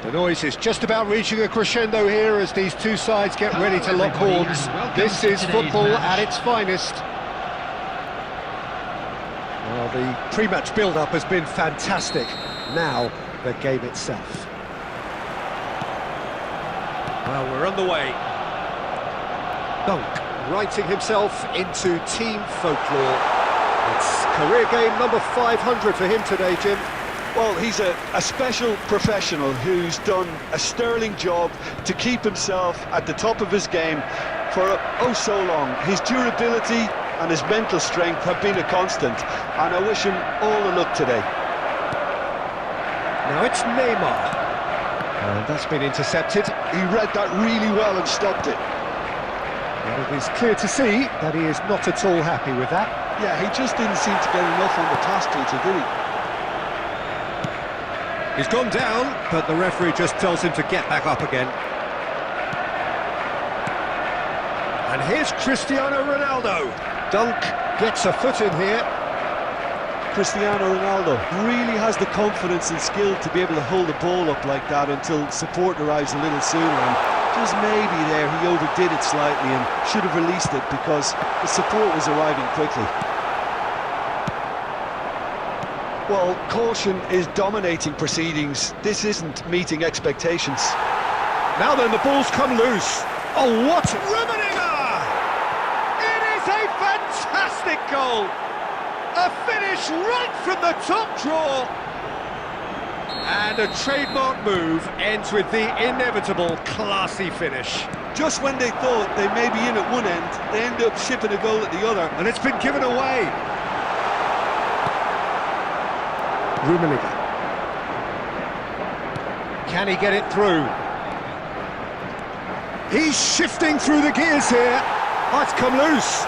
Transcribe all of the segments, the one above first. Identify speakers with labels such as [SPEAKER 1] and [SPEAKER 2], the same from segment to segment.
[SPEAKER 1] The noise is just about reaching a crescendo here as these two sides get ready to lock horns. This is football at its finest. Well, the pre-match build-up has been fantastic. Now, the game itself. Well, we're underway. Dunk, writing himself into team folklore. It's career game number 500 for him today, Jim.
[SPEAKER 2] Well, he's a special professional who's done a sterling job to keep himself at the top of his game for oh so long. His durability and his mental strength have been a constant, and I wish him all the luck today.
[SPEAKER 1] Now it's Neymar, and that's been intercepted.
[SPEAKER 2] He read that really well and stopped it.
[SPEAKER 1] And it is clear to see that he is not at all happy with that.
[SPEAKER 2] Yeah, he just didn't seem to get enough on the pass to, did he?
[SPEAKER 1] He's gone down, but the referee just tells him to get back up again. And here's Cristiano Ronaldo. Dunk gets a foot in here.
[SPEAKER 2] Cristiano Ronaldo really has the confidence and skill to be able to hold the ball up like that until support arrives a little sooner. And just maybe there he overdid it slightly and should have released it because the support was arriving quickly. Well, caution is dominating proceedings. This isn't meeting expectations.
[SPEAKER 1] Now then, the ball's come loose. Oh, what? Rummenigge! It is a fantastic goal! A finish right from the top draw! And a trademark move ends with the inevitable classy finish.
[SPEAKER 2] Just when they thought they may be in at one end, they end up shipping a goal at the other.
[SPEAKER 1] And it's been given away. Rummenigge. Can he get it through? He's shifting through the gears here. Oh, it's come loose.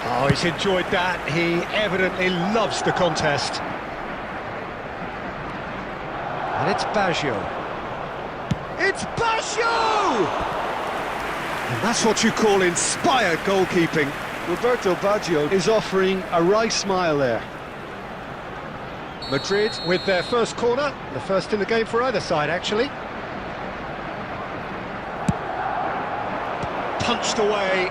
[SPEAKER 1] Oh, he's enjoyed that. He evidently loves the contest. And it's Baggio. It's Baggio! And that's what you call inspired goalkeeping.
[SPEAKER 2] Roberto Baggio is offering a wry smile there.
[SPEAKER 1] Madrid with their first corner, the first in the game for either side, actually. Punched away.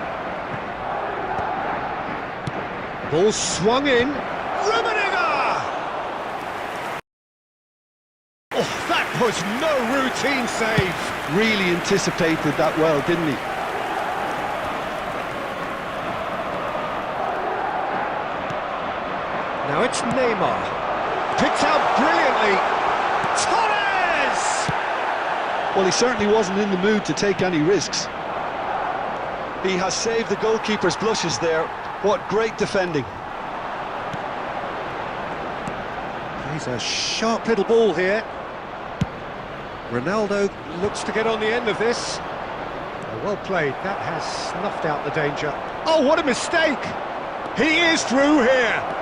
[SPEAKER 1] Ball swung in. Rummenigge! Oh, that was no routine save.
[SPEAKER 2] Really anticipated that well, didn't he?
[SPEAKER 1] Now it's Neymar. Picked out brilliantly. Torres!
[SPEAKER 2] Well, he certainly wasn't in the mood to take any risks. He has saved the goalkeeper's blushes there. What great defending.
[SPEAKER 1] He's a sharp little ball here. Ronaldo looks to get on the end of this. Well played. That has snuffed out the danger. Oh, what a mistake! He is through here.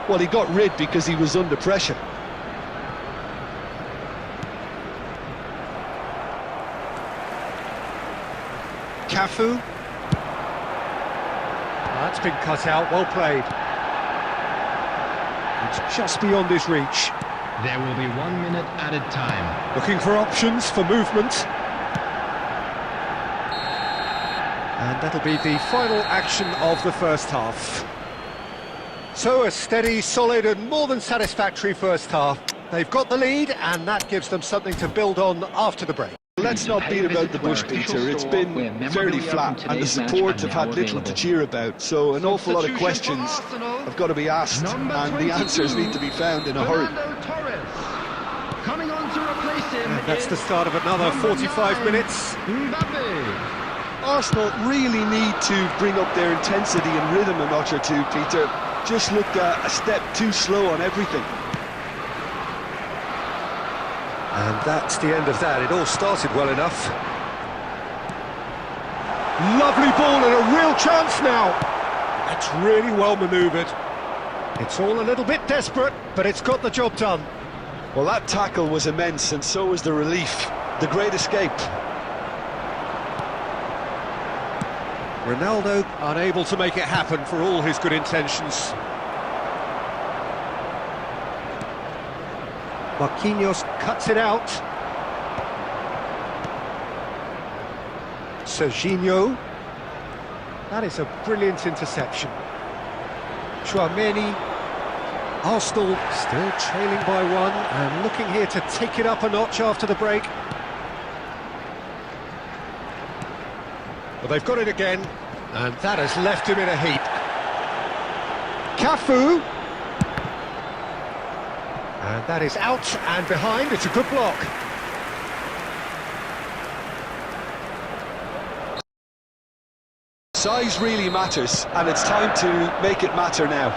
[SPEAKER 2] Well, he got rid because he was under pressure.
[SPEAKER 1] Cafu. That's been cut out, well played. It's just beyond his reach.
[SPEAKER 3] There will be 1 minute added time.
[SPEAKER 1] Looking for options for movement. And that'll be the final action of the first half. So a steady, solid and more than satisfactory first half. They've got the lead and that gives them something to build on after the break.
[SPEAKER 2] Let's not beat about the bush, Peter. It's been fairly flat and the support have had little to cheer about. So an awful lot of questions have got to be asked and the answers need to be found in a hurry.
[SPEAKER 1] And that's the start of another 45 minutes.
[SPEAKER 2] Arsenal really need to bring up their intensity and rhythm a notch or two, Peter. Just looked a step too slow on everything.
[SPEAKER 1] And that's the end of that. It all started well enough. Lovely ball and a real chance now. That's really well manoeuvred. It's all a little bit desperate, but it's got the job done.
[SPEAKER 2] Well, that tackle was immense, and so was the relief. The great escape.
[SPEAKER 1] Ronaldo unable to make it happen for all his good intentions. Marquinhos cuts it out. Serginho. That is a brilliant interception. Tchouameni. Arsenal still trailing by one and looking here to take it up a notch after the break. Well, they've got it again, and that has left him in a heap. Cafu. And that is out and behind. It's a good block.
[SPEAKER 2] Size really matters, and it's time to make it matter now.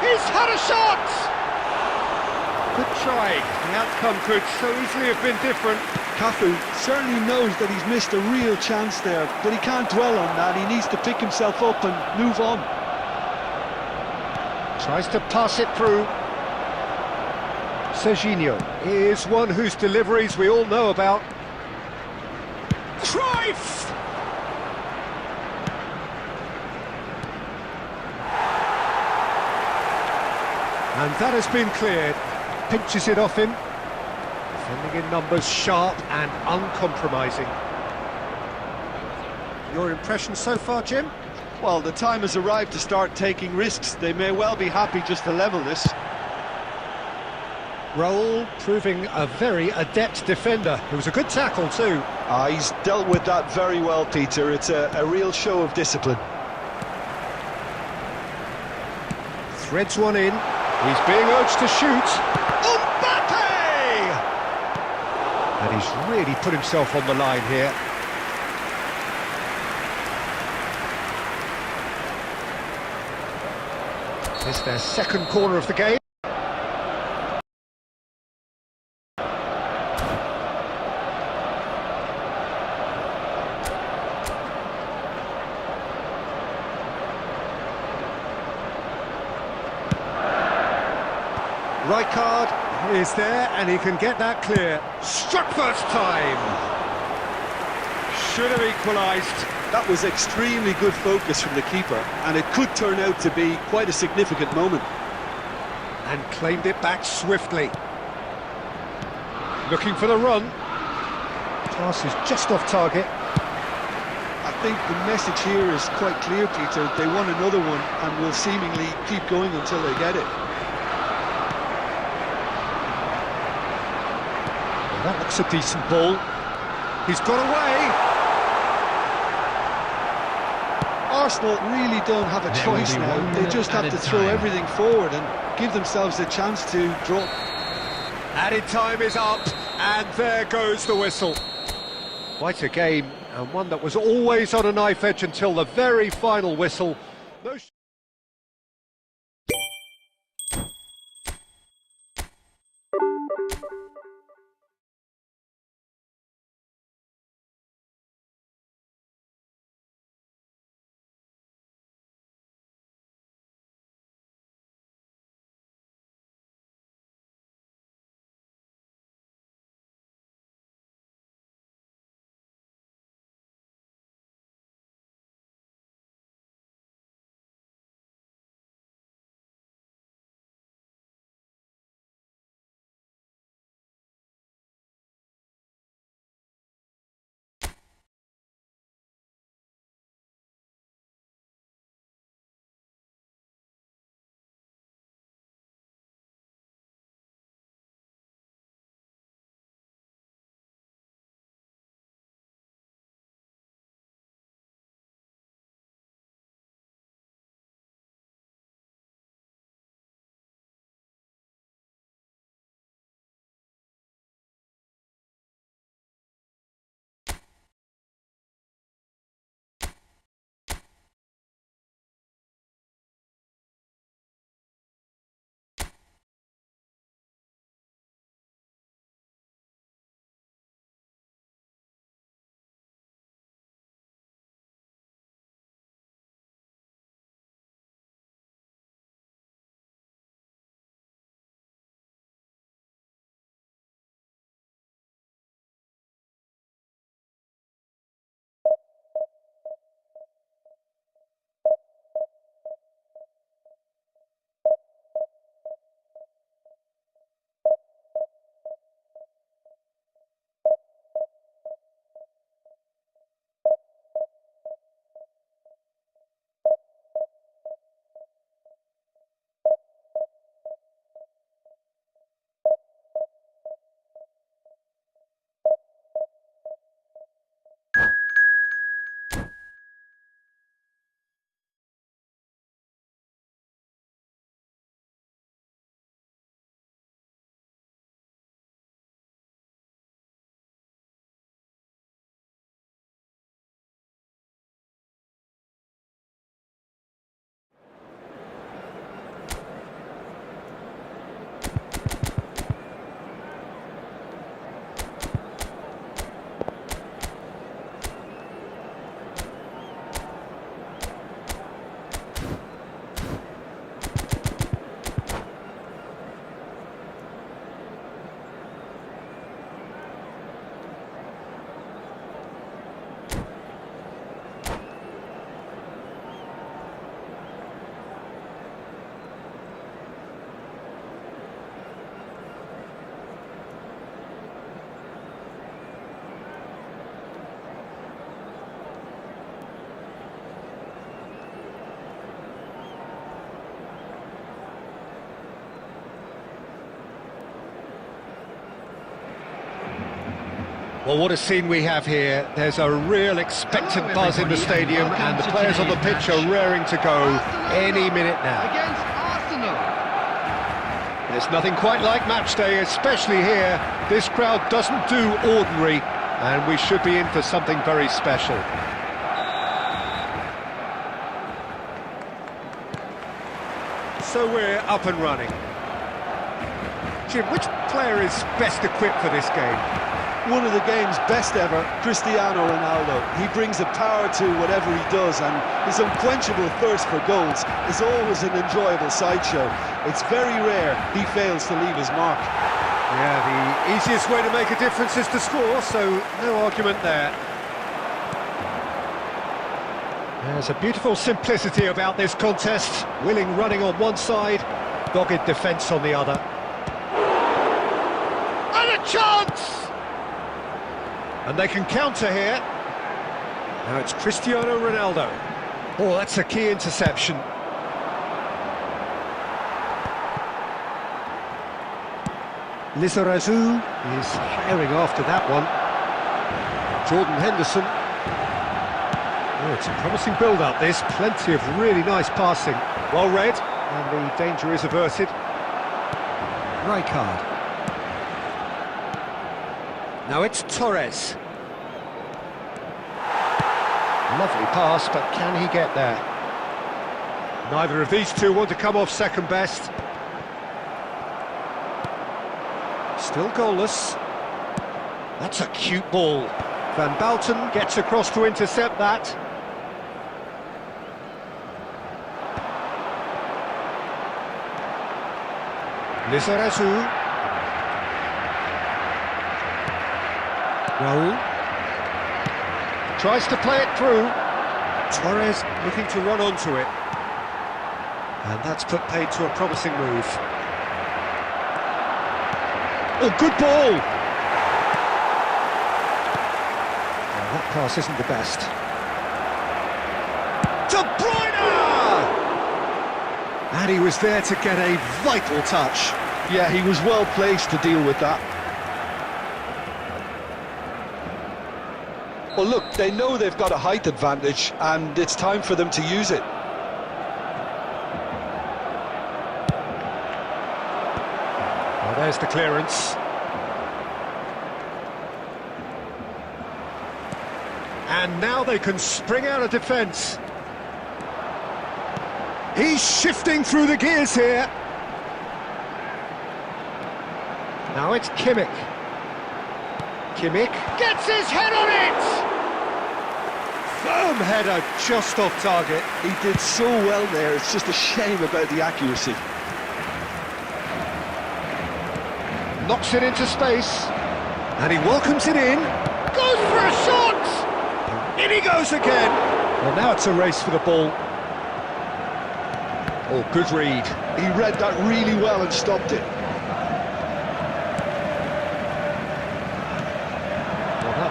[SPEAKER 1] He's had a shot! Good try. The outcome could so easily have been different.
[SPEAKER 2] Cafu certainly knows that he's missed a real chance there, but he can't dwell on that. He needs to pick himself up and move on.
[SPEAKER 1] Tries to pass it through. Serginho is one whose deliveries we all know about. Cruyff! And that has been cleared. Pinches it off him. Defending in numbers, sharp and uncompromising. Your impression so far, Jim?
[SPEAKER 2] Well, the time has arrived to start taking risks. They may well be happy just to level this.
[SPEAKER 1] Raul proving a very adept defender. It was a good tackle too.
[SPEAKER 2] He's dealt with that very well, Peter. It's a real show of discipline.
[SPEAKER 1] Threads one in. He's being urged to shoot. Mbappe! And he's really put himself on the line here. It's their second corner of the game. Right card is there, and he can get that clear. Struck first time. Should have equalised.
[SPEAKER 2] That was extremely good focus from the keeper, and it could turn out to be quite a significant moment.
[SPEAKER 1] And claimed it back swiftly. Looking for the run. Pass is just off target.
[SPEAKER 2] I think the message here is quite clear, Peter. They want another one and will seemingly keep going until they get it.
[SPEAKER 1] That looks a decent ball. He's got away.
[SPEAKER 2] Arsenal really don't have a choice now. They just have to throw everything forward and give themselves a chance to draw.
[SPEAKER 1] Added time is up, and there goes the whistle. Quite a game, and one that was always on a knife edge until the very final whistle. No Well, what a scene we have here. There's a real expectant buzz in the stadium, and the players on the pitch are raring to go any minute now.
[SPEAKER 3] Against Arsenal.
[SPEAKER 1] There's nothing quite like match day, especially here. This crowd doesn't do ordinary, and we should be in for something very special. So we're up and running. Jim, which player is best equipped for this game?
[SPEAKER 2] One of the game's best ever, Cristiano Ronaldo. He brings a power to whatever he does, and his unquenchable thirst for goals is always an enjoyable sideshow. It's very rare he fails to leave his mark.
[SPEAKER 1] Yeah, the easiest way to make a difference is to score, so no argument there. There's a beautiful simplicity about this contest. Willing running on one side, dogged defence on the other. And a chance! And they can counter here. Now it's Cristiano Ronaldo. Oh, that's a key interception. Lizarazu is firing after that one. Jordan Henderson. Oh, it's a promising build-up, this. Plenty of really nice passing. Well read, and the danger is averted. Rijkaard. Now it's Torres. Lovely pass, but can he get there? Neither of these two want to come off second best. Still goalless. That's a cute ball. Van Bouten gets across to intercept that. Lizarazu. Raul. Tries to play it through. Torres looking to run onto it. And that's put paid to a promising move. Oh, good ball! Well, that pass isn't the best. De Bruyne! And he was there to get a vital touch.
[SPEAKER 2] Yeah, he was well placed to deal with that. Well, look, they know they've got a height advantage, and it's time for them to use it.
[SPEAKER 1] Well, there's the clearance. And now they can spring out of defence. He's shifting through the gears here. Now it's Kimmich. Kimmich gets his head on it! Firm header just off target.
[SPEAKER 2] He did so well there, it's just a shame about the accuracy.
[SPEAKER 1] Knocks it into space. And he welcomes it in. Goes for a shot! In he goes again! Well, now it's a race for the ball. Oh, good read.
[SPEAKER 2] He read that really well and stopped it.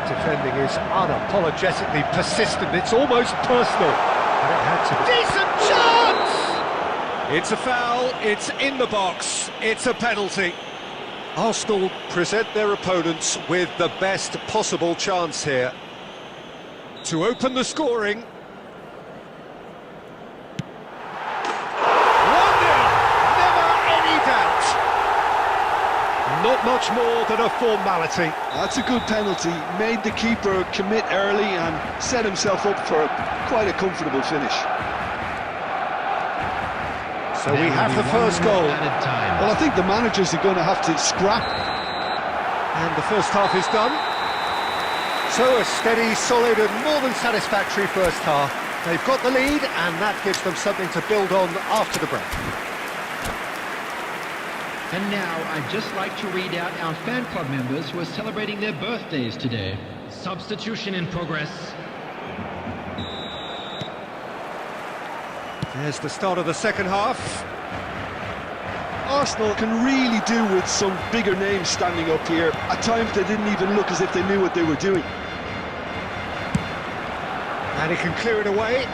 [SPEAKER 1] Defending is unapologetically persistent. It's almost personal. And it had to be. Decent chance! It's a foul. It's in the box. It's a penalty. Arsenal present their opponents with the best possible chance here to open the scoring. 1-0. Never any doubt. Not much more than a formality.
[SPEAKER 2] That's a good penalty. Made the keeper commit early and set himself up for quite a comfortable finish.
[SPEAKER 1] So we have the first goal.
[SPEAKER 2] Well, I think the managers are going to have to scrap.
[SPEAKER 1] And the first half is done. So a steady, solid and more than satisfactory first half. They've got the lead and that gives them something to build on after the break.
[SPEAKER 3] And now, I'd just like to read out our fan club members who are celebrating their birthdays today. Substitution in progress.
[SPEAKER 1] There's the start of the second half.
[SPEAKER 2] Arsenal can really do with some bigger names standing up here. At times they didn't even look as if they knew what they were doing.
[SPEAKER 1] And he can clear it away.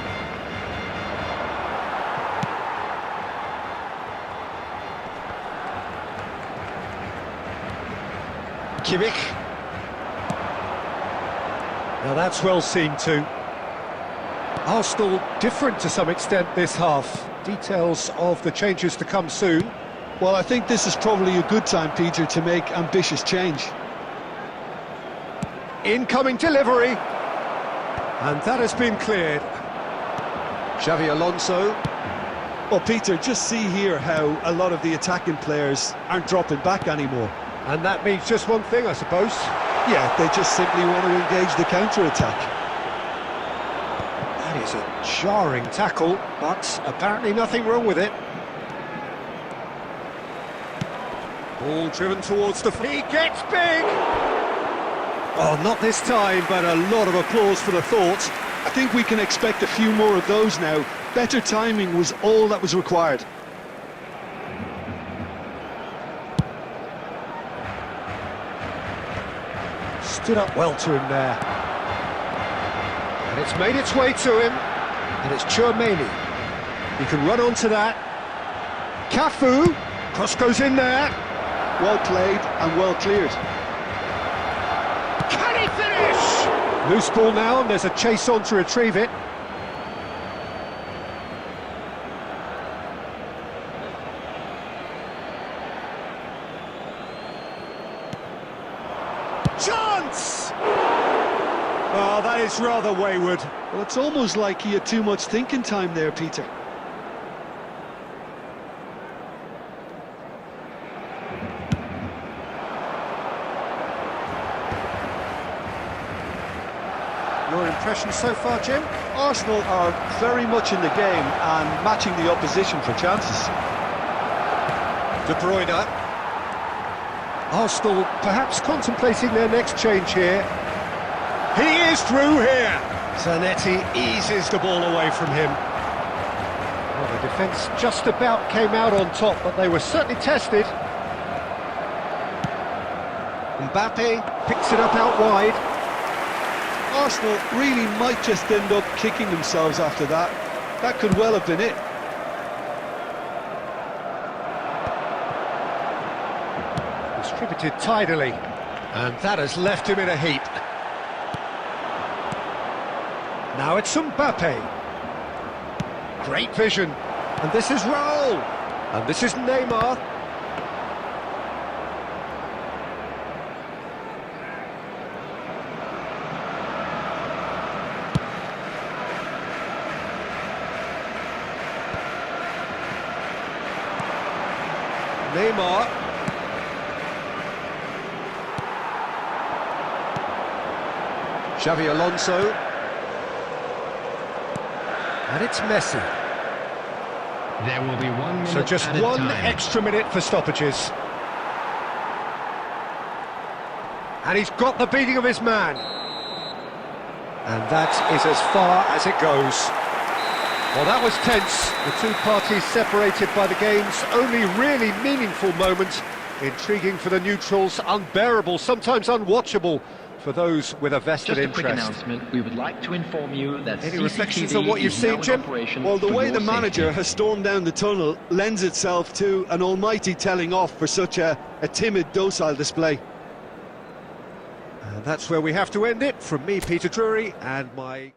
[SPEAKER 1] Kimmich. Now that's well seen too. Arsenal different to some extent this half. Details of the changes to come soon.
[SPEAKER 2] Well, I think this is probably a good time, Peter, to make ambitious change.
[SPEAKER 1] Incoming delivery. And that has been cleared. Xavi Alonso.
[SPEAKER 2] Well, Peter, just see here how a lot of the attacking players aren't dropping back anymore.
[SPEAKER 1] And that means just one thing, I suppose.
[SPEAKER 2] Yeah, they just simply want to engage the counter-attack.
[SPEAKER 1] That is a jarring tackle, but apparently nothing wrong with it. Ball driven towards the... He gets big! Oh, not this time, but a lot of applause for the thought.
[SPEAKER 2] I think we can expect a few more of those now. Better timing was all that was required.
[SPEAKER 1] Stood up well to him there. And it's made its way to him. And it's Tchouaméni. He can run onto that. Cafu. Cross goes in there.
[SPEAKER 2] Well played and well cleared.
[SPEAKER 1] Can he finish? Loose ball now, and there's a chase on to retrieve it. Chance! Oh, that is rather wayward.
[SPEAKER 2] Well, it's almost like he had too much thinking time there, Peter.
[SPEAKER 1] Your impression so far, Jim?
[SPEAKER 2] Arsenal are very much in the game and matching the opposition for chances.
[SPEAKER 1] De Bruyne. Arsenal perhaps contemplating their next change here. He is through here. Zanetti eases the ball away from him. Well, the defence just about came out on top, but they were certainly tested. Mbappe picks it up out wide.
[SPEAKER 2] Arsenal really might just end up kicking themselves after that. That could well have been it.
[SPEAKER 1] Distributed tidily, and that has left him in a heap. Now it's Mbappe. Great vision, and this is Raul, and this is Neymar. Neymar. Xavi Alonso. And it's Messi.
[SPEAKER 3] There will be 1 minute
[SPEAKER 1] So just
[SPEAKER 3] at a
[SPEAKER 1] one
[SPEAKER 3] time.
[SPEAKER 1] extra minute for stoppages. And he's got the beating of his man. And that is as far as it goes. Well, that was tense. The two parties separated by the game's only really meaningful moment. Intriguing for the neutrals, unbearable, sometimes unwatchable for those with a vested
[SPEAKER 3] Just a
[SPEAKER 1] interest.
[SPEAKER 3] quick announcement. We would like to inform you that
[SPEAKER 1] Any
[SPEAKER 3] CCTV
[SPEAKER 1] reflections on what you've
[SPEAKER 3] is
[SPEAKER 1] seen,
[SPEAKER 3] now in
[SPEAKER 1] Jim?
[SPEAKER 3] operation
[SPEAKER 2] Well, the
[SPEAKER 3] for
[SPEAKER 2] way
[SPEAKER 3] your
[SPEAKER 2] the manager
[SPEAKER 3] safety.
[SPEAKER 2] has stormed down the tunnel lends itself to an almighty telling off for such a timid, docile display.
[SPEAKER 1] And that's where we have to end it. From me, Peter Drury, and my...